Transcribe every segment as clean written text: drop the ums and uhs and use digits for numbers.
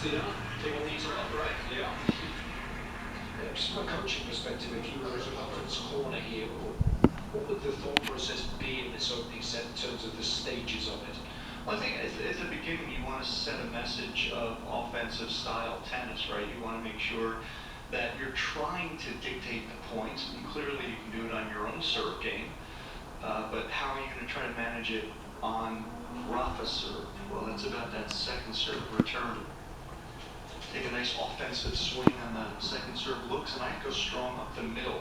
it up. Take all these up, right? Yeah. Just from a coaching perspective, if you were in opponent's corner here, what would the thought process be in this opening set in terms of the stages of it? Well, I think at the beginning you want to set a message of offensive style tennis, right? You want to make sure that you're trying to dictate the points, and clearly you can do it on your own serve game, but how are you going to try to manage it on Rafa's serve? Well, it's about that second serve return. Take a nice offensive swing on the second serve looks, and I go strong up the middle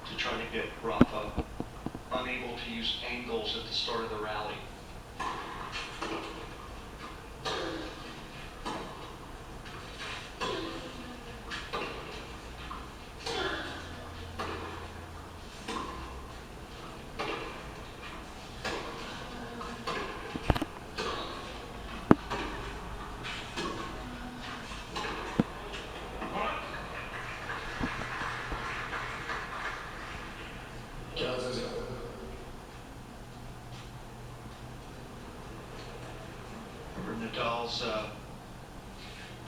to try to get Rafa unable to use angles at the start of the rally. Nadal's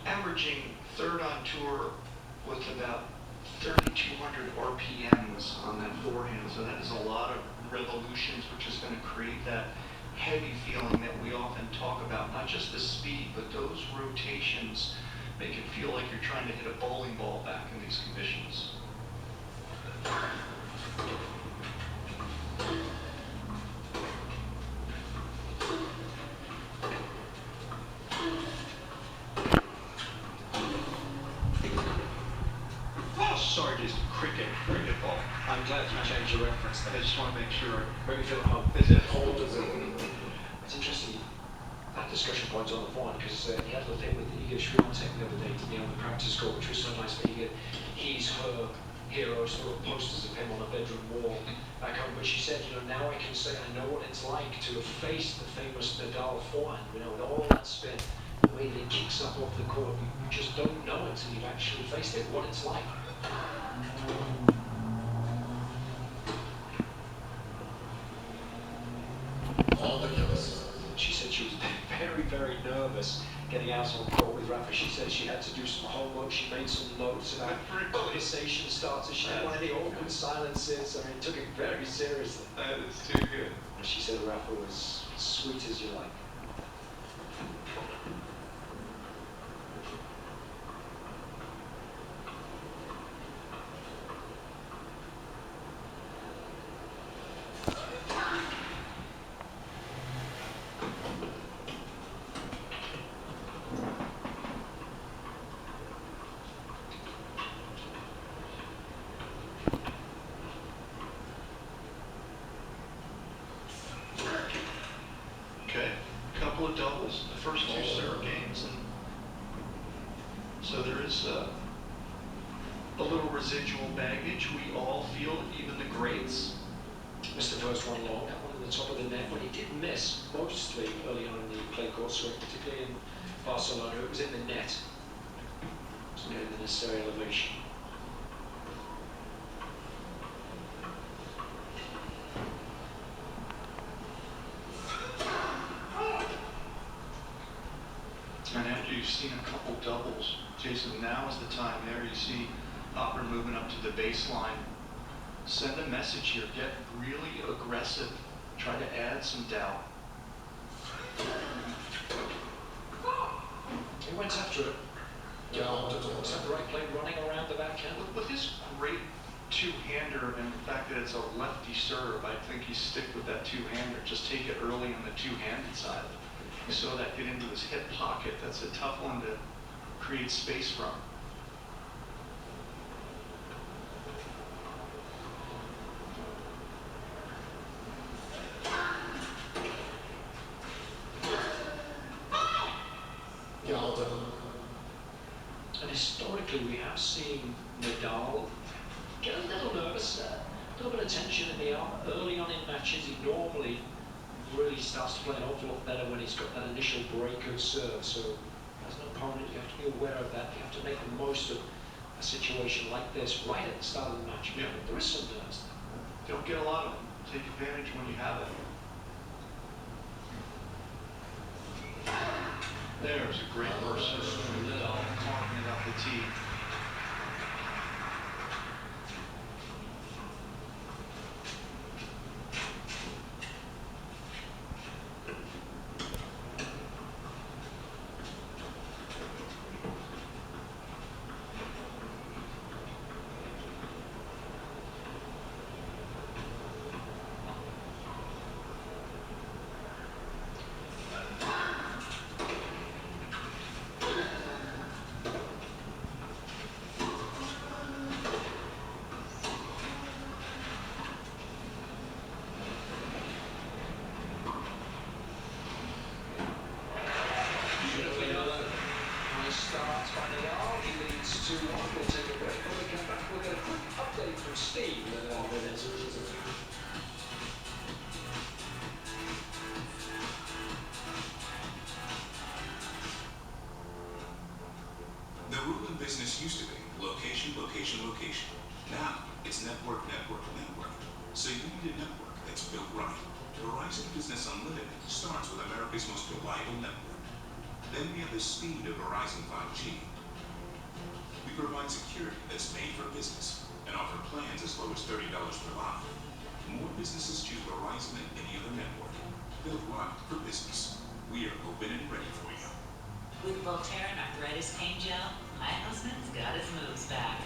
averaging third on tour with about 3,200 RPMs on that forehand, so that is a lot of revolutions, which is going to create that heavy feeling that we often talk about. Not just the speed, but those rotations make it feel like you're trying to hit a bowling ball back in these conditions. Sorry, just cricket ball. I'm glad you changed your reference there. I just want to make sure. Make me feel at home. Is it Older than... It's interesting, that discussion point on the phone, because he had the thing with Iga Swiatek the other day, on the practice court, which was so nice for Iga. He's her hero, so there were posters of him on a bedroom wall back home. But she said, now I can say I know what it's like to have faced the famous Nadal forehand, with all that spin, the way that it kicks up off the court. You just don't know until you've actually faced it, what it's like. She said she was very, very nervous getting out on court with Rafa. She said she had to do some homework. She made some notes about conversation starters. She didn't want any awkward silences. I mean, took it very seriously. That is too good. And she said Rafa was sweet as you like. Okay, a couple of doubles, the first two serve games, and so there is a little residual baggage. We all feel, even the greats. Missed the first one long, that one at the top of the net when he did miss mostly early on in the clay court swing, particularly in Barcelona. It was in the net. It wasn't getting the necessary elevation. And after you've seen a couple doubles, Jason, now is the time there. You see Hopper moving up to the baseline. Send a message here. Get really aggressive. Try to add some doubt. He went after it. Was that the right play, running around the backhand? With his great two-hander and the fact that it's a lefty serve, I think you stick with that two-hander. Just take it early on the two-handed side. You saw that get into his hip pocket. That's a tough one to create space from. And historically, we have seen Nadal get a little nervous, a little bit of tension in the arm early on in matches. He normally really starts to play an awful lot better when he's got that initial break of serve. So as an opponent, you have to be aware of that. You have to make the most of a situation like this right at the start of the match. Yeah. There is some nerves. Don't get a lot of them. Take advantage when you have it. There's a great person. Talking about the tee. Nice start, 20 yard. He leads 2-1. We'll take a break. When we come back, we'll get a quick update from Steve. The rule in business used to be location, location, location. Now it's network, network, network. So you need a network that's built right. Verizon Business Unlimited starts with America's most reliable network. Then we have the speed of Verizon 5G. We provide security that's made for business and offer plans as low as $30 per line. More businesses choose Verizon than any other network. Built right for business. We are open and ready for you. With Voltaren Arthritis Pain Gel, my husband's got his moves back.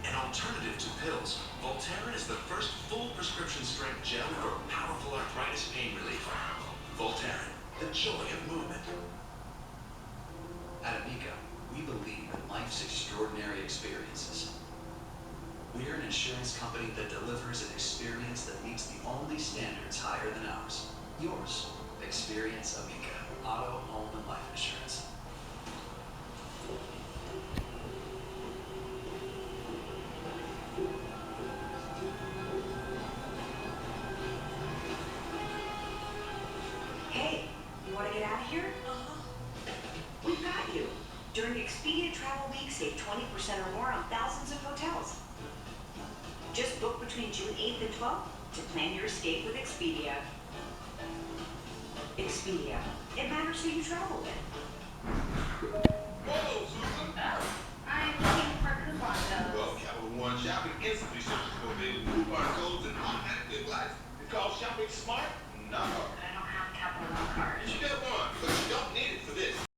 An alternative to pills, Voltaren is the first full prescription strength gel for powerful arthritis pain relief. Voltaren, the joy of movement. At Amica, we believe in life's extraordinary experiences. We are an insurance company that delivers an experience that meets the only standards higher than ours. Yours. Experience Amica. Auto, home, and life insurance. Hey, you want to get out of here? We've got you. During Expedia Travel Week, save 20% or more on thousands of hotels. Just book between June 8th and 12th to plan your escape with Expedia. Expedia. It matters who you travel with. Oh,